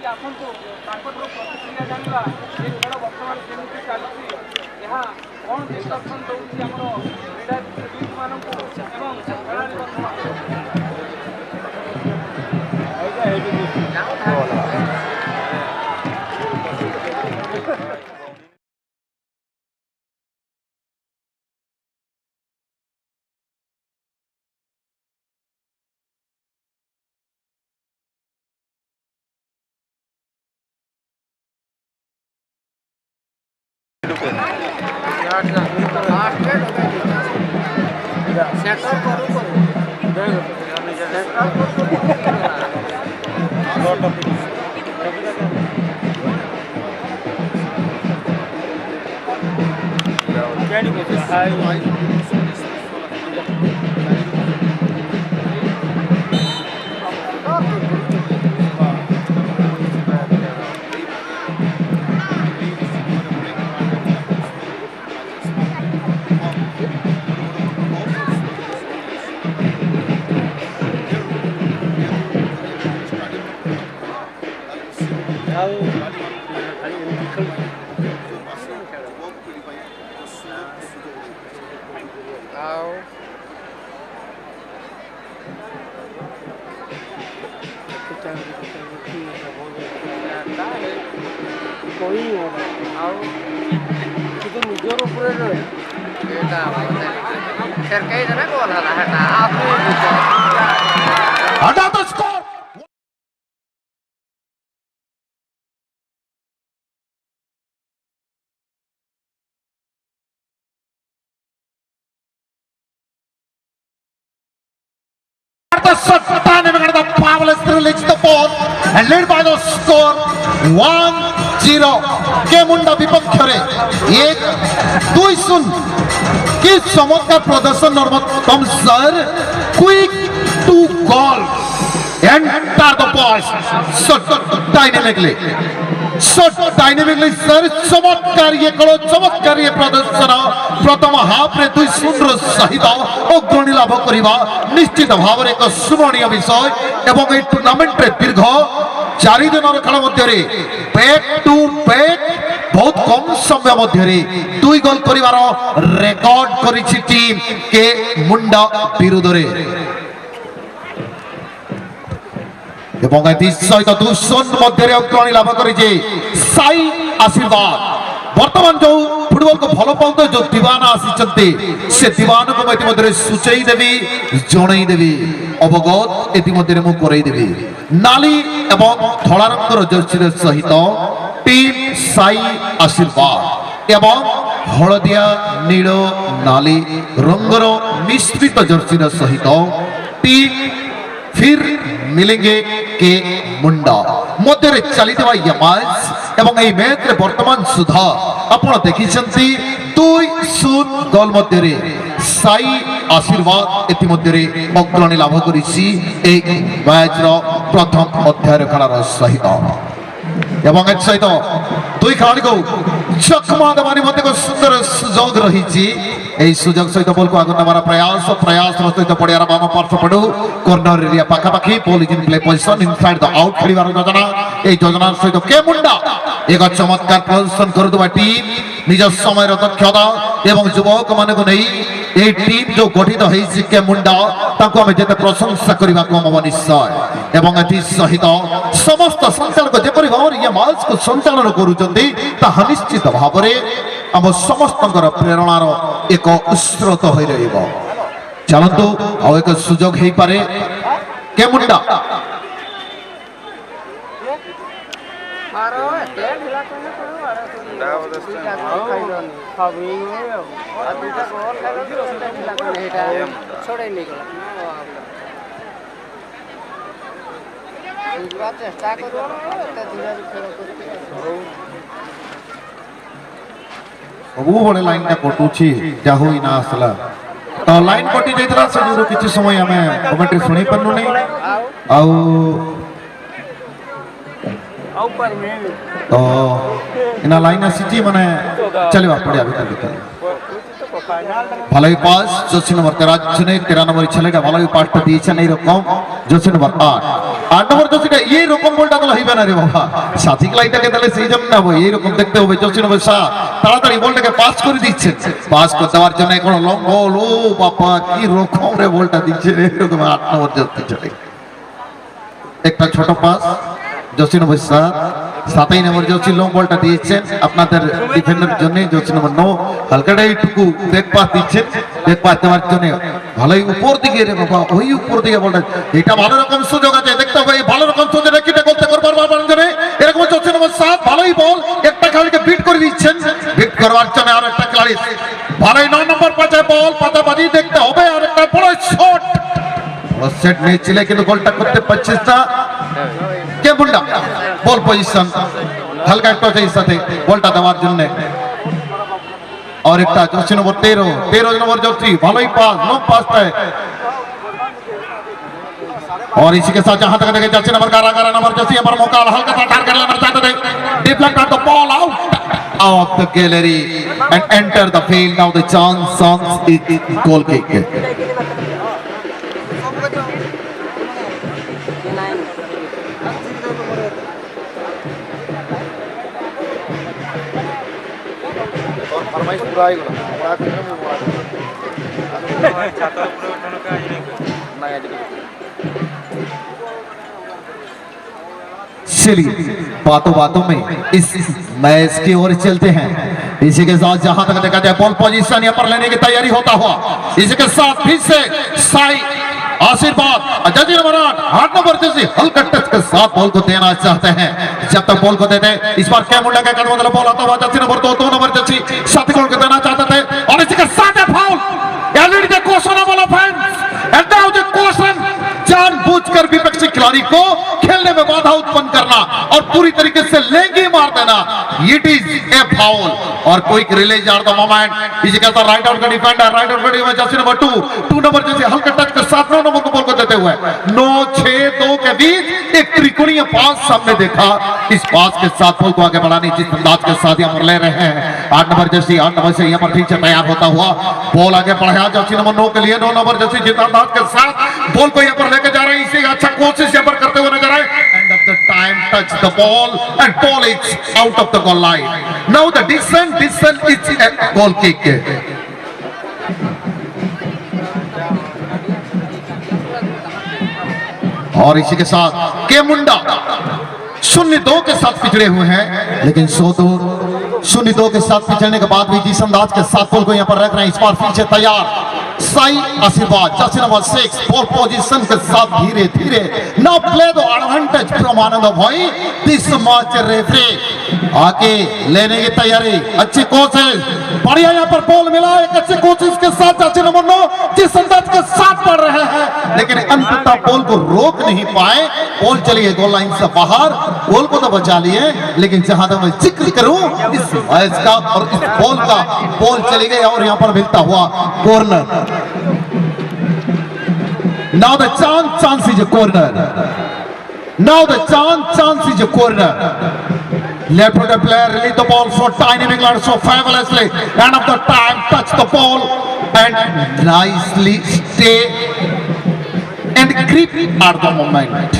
कि आसतु प्रतिक्रिया जाना ये खेल बर्तमान केमी चलती कौन डिस्ट्रक्शन दूसरी आम क्रीडाविद मानक खेलाड़ी the Pavlos released the ball and led by the score 1-0 केमुंडा विपक्षरे 1-2 कि चमत्कार प्रदर्शन Narmottam sir quick to goal enter the ball shot dynamically sir चमत्कार ये कलो चमत्कार ये प्रदर्शन प्रथम हाफ रे 2-0 सहित अग्रणी लाभ करिबा निश्चित भाव रे एक सुवर्णीय विषय एवं ए टूर्नामेंट रे दीर्घ 4 दिन खेल मध्य बैक टू बैक बहुत कम समय मध्य 2 गोल करिवार रेकॉर्ड करिछि टीम के मुंडा विरुद्ध रे एवं सहित 2-0 मध्य अग्रणी लाभ करिछि साई आशीर्वाद वर्तमान जो फुटबॉल को भल पाते जो दीवाना आसी से दीवान को मध्य सूचई देवी जणई देवी अवगत एति मु करई देवी नाली एवं धला रंगर जर्सी सहित टीम साई आशीर्वाद एवं हलदिया नील नाली रंगर मिश्रित जर्सी सहित टीम फिर मिलेंगे के मुंडा मध्य चली यह मैच एवं यह मैच रे वर्तमान सुधा आपण देखिछंती 2-0 गोल मध्य साई आशीर्वाद एति मध्य अग्रणी लाभ करिछि ए मैच रो प्रथम अध्याय खेलार सहित एवं सहित 2 खेलाड़ी को चकमा देवानी मध्य को सुंदर सुजोग रही सुजोग सहित बॉल को आगे नबार प्रयास सहित पड़ियार बाम पार्श्व पड़ू कॉर्नर एरिया पाखापाखि ball is in play position inside the out खेलिबार योजना ए योजना सहित के मुंडा एक चमत्कार प्रदर्शन करदुवा टीम निज समय दक्षता एवं युवक मान को नहीं ए टीम जो गठित होइछि के मुंडा ताको हम जेते प्रशंसा करबा कम हबो निश्चय एवं एथि सहित समस्त संचालक जेपरि भाव ये मैच को संचालन करूचंदी ता निश्चित भाव रे हम समस्त प्रेरणार एक स्रोत हो रहिबो चलंतु आ एक सुजोग हेई पारे के मुंडा सबु बड़े लाइन टा कटुछि जा होई ना आसला तो लाइन कटि जाइतरा से दूर किछि समय हमें कमेंट्री सुनि पन्नु नै आउ ऊपर में तो इना लाइन सिटी माने चलवा पड़िया भीतर भलाई पास जर्सी नंबर 13 13 नंबर छलेटा भलाई पास दिए छै नै रकम जर्सी नंबर 8 8 নম্বর জসিটা এই রকম বলটা তো হইবে না রে বাবা, সাথী লাইটাকে তাহলে সেই জন্য নেবো, এইরকম দেখতে হবে। জসি নম্বর 7 তাড়াতাড়ি বলটাকে পাস করে দিচ্ছে, পাস করে দেওয়ার জন্য এখন লং বল। ও বাবা কি রকম রে বলটা দিচ্ছে রে, এরকম 8 নম্বর জসি চলে একটা ছোট পাস। জসি নম্বর 7 নম্বর জসি লং বলটা দিয়েছেন আপনাদের ডিফেন্ডারের জন্য। জসি নম্বর 9 হালকাটা এইটুকু ব্রেক পাস দিচ্ছেন, ব্রেক পাস দেওয়ার জন্য ভালোই উপর দিকে রে বাবা, ওই উপর দিকে বলটা। এটা ভালো রকম সুযোগ আছে, দেখতে হবে এই ভালো রকম সুযোগ কিটা করতে করবার জন্য। এরকম জসি নম্বর 7 ভালোই বল, একটা খেলাকে বিট করে দিচ্ছেন, বিট করবার জন্য আর একটা খেলাড়ি ভালোই 9 নম্বর পাঁচে বল পাতাবাজি দেখতে হবে। আর একটা বড় শট, সেট নিয়েছিল কিন্তু গোলটা করতে পারছিস না। কে বলটা বল পজিশন হালকা একটু আছে এর সাথে বলটা দেওয়ার জন্য। और একটা জসি নম্বর 13 নম্বর জসি ভালোই পাস, নো पास है। और इसी के साथ जहां तक देखे जसि नंबर 11 नंबर जसि पर मौका हल्का सा टारगेट लेना चाहते थे, deflect the ball out of the gallery and enter the field. Now the chance is goal kick. चलिए बातों बातों में इस मैच की ओर चलते हैं। इसी के साथ जहां तक देखा जाए बॉल पोजीशन यहाँ पर लेने की तैयारी होता हुआ, इसी के साथ फिर से साई आशीर्वाद जजी नंबर 8 नंबर जैसे हल्का टच के साथ बॉल को देना चाहते हैं। जब तक बॉल को देते इस बार क्या मुंडा का कदम बॉल आता हुआ जजी नंबर 2 नंबर जैसी साथ गोल को देना चाहते थे। और इसी के साथ फाउल एलईडी के क्वेश्चन वाला fans and now the question, जानबूझकर विपक्षी खिलाड़ी को खेलने में बाधा उत्पन्न करना और पूरी तरीके से लेंगी मार देना, इट इज ए फाउल। और quick release are the moment. इसी के साथ राइट आउट का डिफेंडर, राइट आउट का डिफेंडर जर्सी नंबर 2 नंबर जैसे हल्का टच के साथ 9 नंबर को बॉल को देते हुए 9-6-2 के बीच एक त्रिकोणीय पास सामने देखा। इस पास के साथ बॉल को आगे बढ़ाने जिस अंदाज के साथ यहाँ पर ले रहे हैं 8 नंबर जैसी 8 नंबर से यहाँ पर ठीक से तैयार होता हुआ बॉल आगे बढ़ाया जर्सी नंबर 9 के लिए। 9 नंबर जैसी जिस अंदाज के साथ बॉल को यहाँ पर लेके जा रहे हैं, इसे अच्छा कोशिश यहाँ पर करते हुए नजर आए। End of the time touch the ball and ball is out of the goal line. Now the distance is a goal kick. और इसी के साथ के मुंडा 0-2 के साथ पिछड़े हुए हैं, लेकिन 0-2 के साथ पिछड़ने के बाद भी जिस अंदाज के साथ बॉल को यहाँ पर रख रहे हैं, इस बार फिर से तैयार साई आशीर्वाद जर्सी नंबर 6 बॉल पोजीशन के साथ धीरे धीरे now play the advantage from Anand भाई। दिस मैच रेफरी आगे लेने की तैयारी, अच्छी कोशिश, बढ़िया यहाँ पर बॉल मिला एक अच्छी कोशिश के साथ जर्सी नंबर 9 जिस अंदाज के साथ बढ़ रहे हैं, लेकिन अंततः बॉल को रोक नहीं पाए। बॉल चली गई गोल लाइन से बाहर, गोल को तो बचा लिए, लेकिन जहां तक मैं जिक्र करूं इस मैच का और इस बॉल का, बॉल चली गई और यहाँ पर मिलता हुआ corner. Now the chance is a corner. Now the chance is a corner. Left-footed player release the ball so tiny England so fabulously. End of the time, touch the ball and nicely stay and grip at the moment.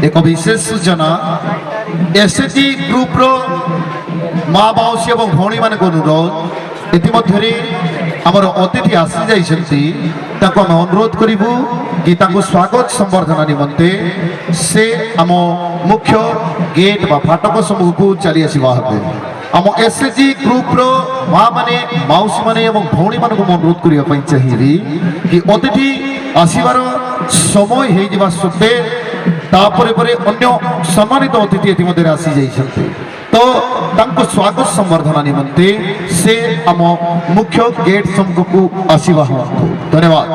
एक विशेष सूचना SHG group रो माँ बाउसी और भौणी मान अनुरोध इतिमध्य आमर अतिथि आसी जाइछन्ति ताको हम अनुरोध करिबु कि ताको स्वागत संबर्धना निमंते से आम मुख्य गेट बा फाटक समूह को चली आसीबा हबे। आम एसएचजी ग्रुप रो माँ माने माउसी माने और भौणी मान को अनुरोध करिया पई चाहिए कि अतिथि आसीबार समय हे जिबा सुबे तापरे परे अन्य सम्मानित अतिथि इतिमध्य आसी जाइछन्ति, तो तांको स्वागत संबर्धना निमंते से आम मुख्य गेट समूह को आसीबा हबो। धन्यवाद।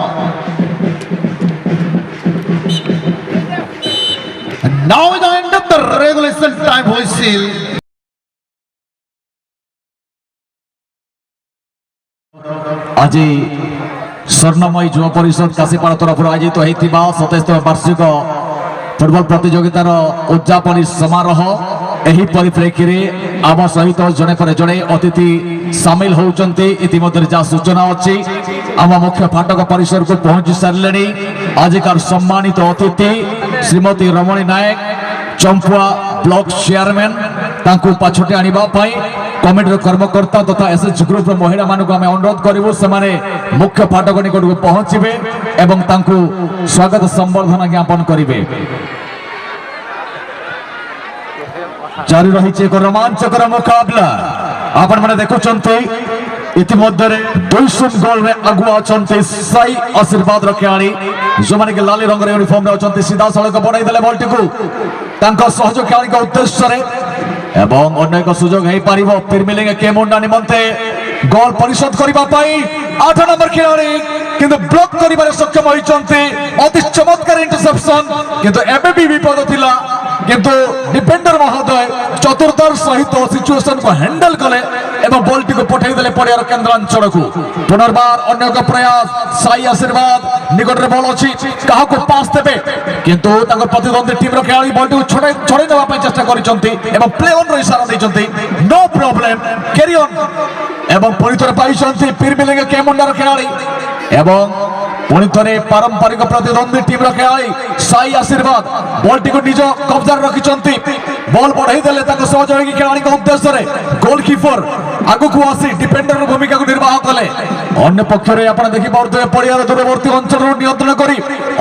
Now is the end of the regulation time whistle. आज स्वर्णमयी युवा परिषद काशीपाड़ तरफ आयोजित होता 27तम वार्षिक फुटबॉल प्रतियोगितार उद्यापन समारोह एही परिप्रेक्षी आम सहित जड़े पर जड़े अतिथि सामिल होती इतिमध्य जहाँ सूचना अच्छी आम मुख्य फाटक परिसर को पहुंची सारे आजिकार सम्मानित अतिथि श्रीमती रमणी नायक चंपुआ ब्लॉक चेयरमैन तांकु पाछटे आनिबा पई कमिटीर कर्मकर्ता तथा एसएच ग्रुप महिला मानक आम अनुरोध करूँ से मुख्य फाटक निकट को पहुंचे एवं तांकु स्वागत संबर्धना ज्ञापन करेंगे। जारी रही एक रोमांचकर मुकाबला आपण मैंने देखुंटे इतिमध्य 2-0 गोल में अगुआ अच्छा साई आशीर्वाद रखियाड़ी जो मैंने लाली रंग यूनिफॉर्म में अच्छा सीधा सड़क बढ़ाई देले बॉल टी सहयोग खेला उद्देश्य एवं अन्य एक सुजोग हो पार फिर मिलेंगे केमुंडा निमंते गोल परिशोध करने 8 नंबर खिलाड़ी किंतु ब्लॉक कर सक्षम होती अति चमत्कार इंटरसेप्शन किंतु एबे भी विपद थिला किंतु डिफेंडर महोदय चतुरतार सहित सिचुएशन को हैंडल कले एवं बॉल टी को पठाई देले पड़ियार केन्द्रांचल को पुनर्बार अन्य एक प्रयास साई आशीर्वाद निकट में बॉल अच्छी क्या पास देवे किंतु प्रतिद्वंदी टीम खिलाड़ी बॉल टी को छड़े देवाई चेष्टा कर प्ले ऑन इशारा देते नो प्रॉब्लम कैरी ऑन एवं पुणी थे पाई फिर मिलेंगे केमुंडार खिलाड़ी एवं पुणी थे पारंपरिक प्रतिद्वंदी टीम खिलाड़ी साई आशीर्वाद बॉल टी को निज कब्जा रखिंट बॉल बढ़ाई देले सहयोगी खिलाड़ी उद्देश्य गोलकीपर आगक आसी डिफेंडर भूमिका को निर्वाह कले अन्य पक्ष आप देखिए पड़ियार दूरवर्ती अंचल नियंत्रण कर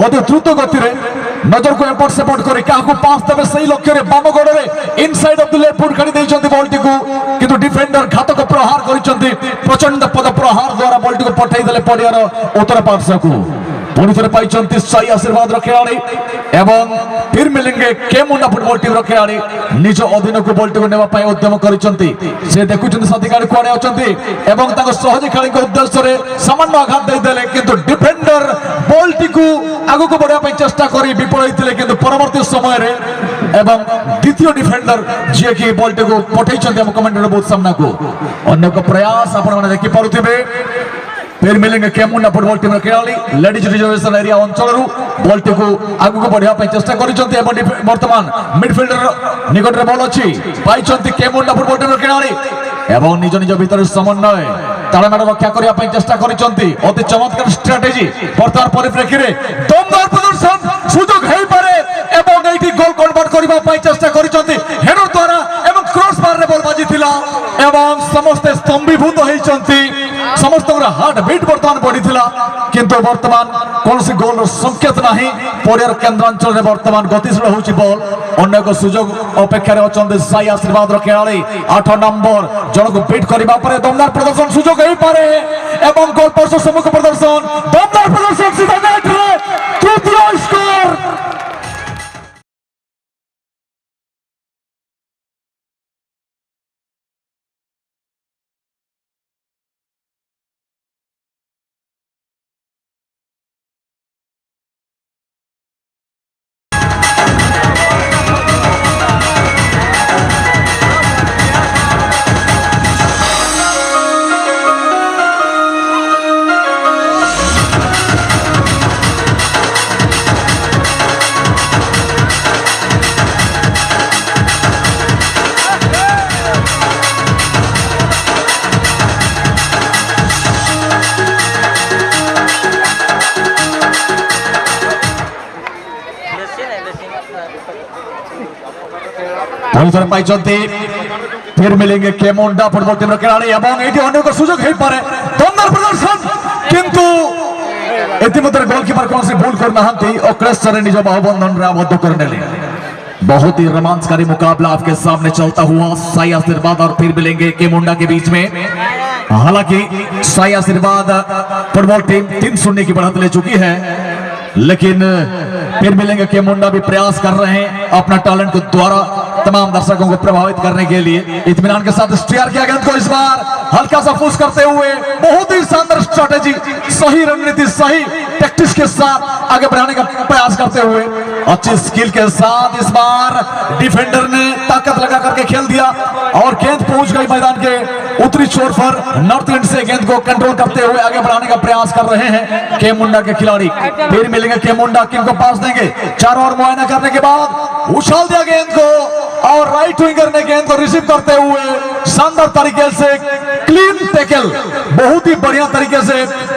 अति द्रुत गति नजर को एपट सेपट कर पास देवे से लक्ष्य में बाम गोड़े inside of the left foot खेली देइछन्ति बॉल टी को किंतु डिफेंडर घातक प्रहार करिसन्ति प्रचंड पद प्रहार द्वारा बॉल टी को पठाई देले पड़ियार उत्तर पार्श्व को पुणी थे पाई साई आशीर्वाद खिलाड़ी एवं फिर मिलेंगे केमुंडा फुटबॉल टीम खिलाड़ी निज अधीन को बॉल टी को नेवाई उद्यम कर देखुं साथी कुआड़े अच्छा सहज खेली उद्देश्य सामान्य आघात देदेले किंतु डिफेंडर बॉल टी को आगक बढ़ाई चेष्टा कर विफल होते किंतु परवर्ती समय एवं द्वितीय डिफेंडर जी कि बॉल टी को पठाई कमेंटर बहुत सामना को अन्य प्रयास आप देखिपे फिर मिलेंगे केमुंडा फुटबॉल टीम खिलाड़ी लेडीज रिजर्वेशन एरिया अंचल बॉल टी को आगक बढ़ाई चेष्टा कर बर्तमान मिडफिल्डर निकट में बॉल अच्छी पाई केमुंडा फुटबॉल टीम खिलाड़ी एवं निज निज भीतर समन्वय तालमेल रक्षा करने चेष्टा कर अति चमत्कार स्ट्राटेजी बर्तमान परिप्रेक्षी में दमदार प्रदर्शन सुजोग हो पारे गोल कन्वर्ट करने चेष्टा कर हेडर द्वारा एवं क्रॉस बार रे बॉल बाजी एवं समस्ते स्तंभीभूत होती समस्त हार्ट बीट बर्तमान बढ़ी किंतु बर्तमान कौन सी गोल संकेत नहीं पड़ियार केन्द्रांचल में बर्तमान गतिशील होची बॉल अन्य एक सुजोग अपेक्षा अच्छा साई आशीर्वाद खिलाड़ी 8 नंबर जन को बीट करने दमदार प्रदर्शन सुजोग हो पारे एवं गोल पोस्ट सम्मुख प्रदर्शन दमदार प्रदर्शन सीधा नेट रे तृतीय स्कोर फिर मिलेंगे केमुंडा फुटबॉल टीम खिलाड़ी अनेक सुजोग हो पारे दमदार प्रदर्शन किंतु इतिमध्य गोलकीपर कौन सी भूल करना अक्लेश निज बाहुबंधन में आबद्ध करने बहुत ही रोमांचकारी मुकाबला आपके सामने चलता हुआ साई आशीर्वाद और फिर मिलेंगे केमुंडा के बीच में हालांकि साई आशीर्वाद फुटबॉल टीम 3-0 की बढ़त ले चुकी है लेकिन फिर मिलेंगे केमुंडा भी प्रयास कर रहे हैं अपना टैलेंट के द्वारा तमाम दर्शकों को प्रभावित करने के लिए इत्मीनान के साथ स्टीयर किया गेंद को इस बार हल्का सा पुश करते हुए बहुत ही शानदार स्ट्रैटेजी सही रणनीति सही टैक्टिक्स के साथ आगे बढ़ाने का प्रयास करते हुए अच्छी स्किल के साथ इस बार डिफेंडर ने ताकत लगा करके खेल दिया और गेंद पहुंच गई मैदान के उत्तरी छोर पर। नॉर्थ एंड से गेंद को कंट्रोल करते हुए आगे बढ़ाने का प्रयास कर रहे हैं के मुंडा के खिलाड़ी। फिर मिलेंगे के मुंडा, किन को पास देंगे, चारों ओर मुआयना करने के बाद उछाल दिया गेंद को और राइट विंगर ने गेंद को रिसीव करते हुए शानदार तरीके से क्लीन टैकल, बहुत ही बढ़िया तरीके से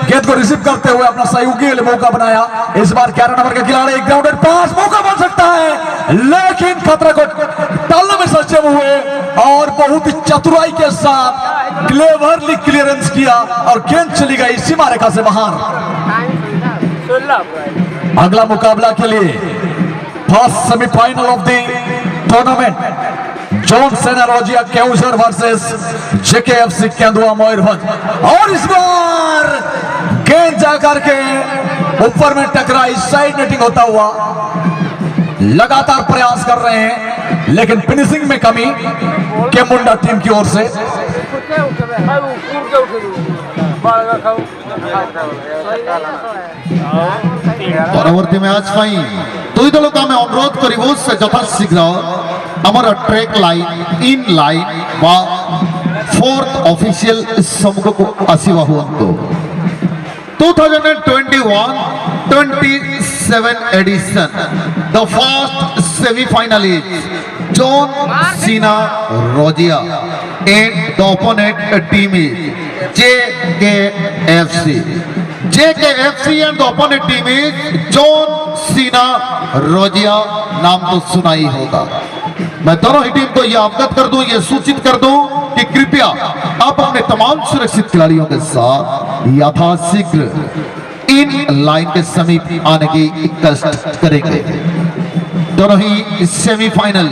गेंद को रिसीव करते हुए अपना सहयोगी के लिए मौका बनाया। इस बार 11 नंबर के खिलाड़ी ग्राउंडेड पास मौका बन सकता है, लेकिन खतरा को टालने में सक्षम हुए और बहुत ही चतुराई के साथ क्लेवरली क्लियरेंस किया और गेंद चली गई सीमा रेखा से बाहर। अगला मुकाबला के लिए first semifinal of the tournament John सेना रोजिया केउझर वर्सेस जेकेएफसी केंदुआ मयूरभंज। और इस बार गेंद जाकर के ऊपर में टकराई, साइड नेटिंग होता हुआ लगातार प्रयास कर रहे हैं लेकिन फिनिशिंग में कमी के मुंडा टीम की ओर से। परवर्ती मैच पाई दुई दल को आम अनुरोध करूँ से यथाशीघ्र आमर ट्रैक लाइन इन लाइन बा फोर्थ ऑफिशियल सम्मुख को आसवा हूँ। 2021-27 edition, the first semi-final is John Cena Rogia and the opponent team is JKFC. JKFC and the opponent team is John Cena Rogia। नाम तो सुना ही होगा। मैं दोनों ही टीम को यह अवगत कर दूं, यह सूचित कर दूं कि कृपया आप अपने तमाम सुरक्षित खिलाड़ियों के साथ यथाशीघ्र इन लाइन के समीप आने की कष्ट करेंगे। दोनों ही semifinal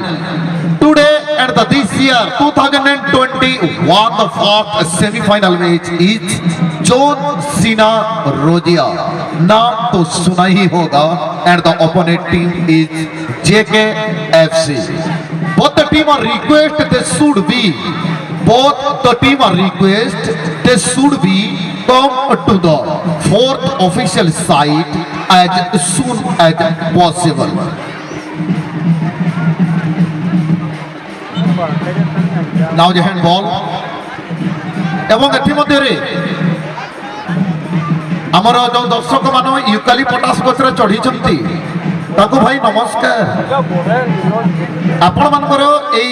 today at the this year 2021 the fourth semi-final match is John Cena रोजिया। नाम तो सुना ही होगा and the opponent team is JKFC. Both the team are request they should be come to the fourth official site as soon as possible. Now the handball এবং এথিমধ্যে আমার যে দর্শক মান ইউকালিপটাস গছরে চড়িছন্তি তাকু ভাই নমস্কার। आपण मानकर এই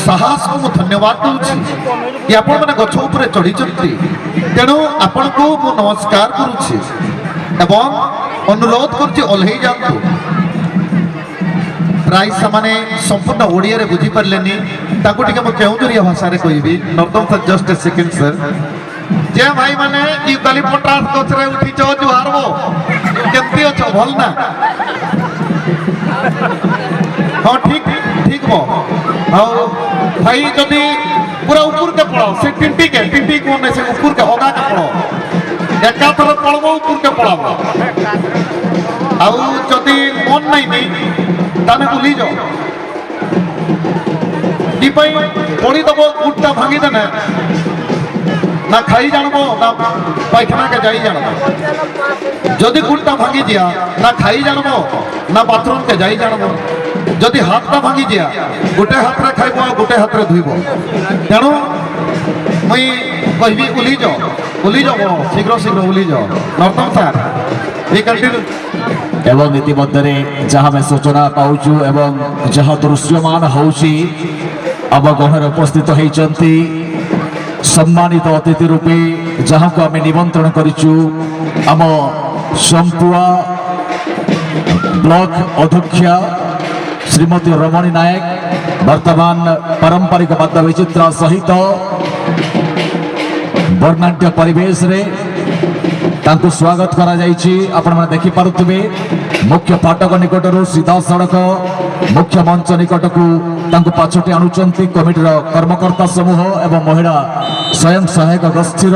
साहस को मु धन्यवाद दूची कि आपण माने गछ ऊपर चढ़ीचंती, तेणु आपण को मु नमस्कार करूची एवं अनुरोध करची ओल्हेई जांतु। प्राय सामाने संपूर्ण ओडिया रे बुझी परलेनी ताकू टिके मु केउजरिया भाषा रे कहबी। नर्दम sir just a second sir. जे भाई माने यूकालिपटास गछरे उठी जो जुहारबो केमती अछ भल ना? हाँ ठीक ठीक बो। हाँ भाई जदि पूरा ऊपर के पड़ो से टिंटी को ने से ऊपर के होगा के पड़ो एका थर पड़बो ऊपर के पड़ाबो आउ जदि मन नहीं ताने भूली जाओ दी पई पड़ी दबो गुट्टा भांगी देना ना खाई जानबो ना पैखाना के जाई जानबो। जदि गुट्टा भांगी दिया ना खाई जानबो ना बाथरूम के जाई जानबो। जदि हाथटा भांगी दिया गोटे हाथ रे खाइबो गोटे हाथ रे धुइबो। तेणु मुई कहबी उली जाओ शीघ्र शीघ्र उली जाओ। नर्दम सर ये कंटिन्यू एवं इतिमध्य जहाँ में सूचना पाऊचु एवं जहाँ दृश्यमान होउची अब गहर उपस्थित होइचंती सम्मानित अतिथि रूपे जहाँ को आम निमंत्रण करिचु आम संपुआ ब्लॉक अध्यक्षा श्रीमती रमणी नायक वर्तमान पारंपरिक वाद्य विचित्र सहित वर्णाढ्य परिवेश रे तांको स्वागत करा जायछि। आपण माने देखि पारुथिबे मुख्य फाटक निकटरू सीधा सड़क मुख्य मंच निकटकू तांको पाछटे आणुचंती कमिटीर कर्मकर्ता समूह एवं महिला स्वयं सहायक गोष्ठीर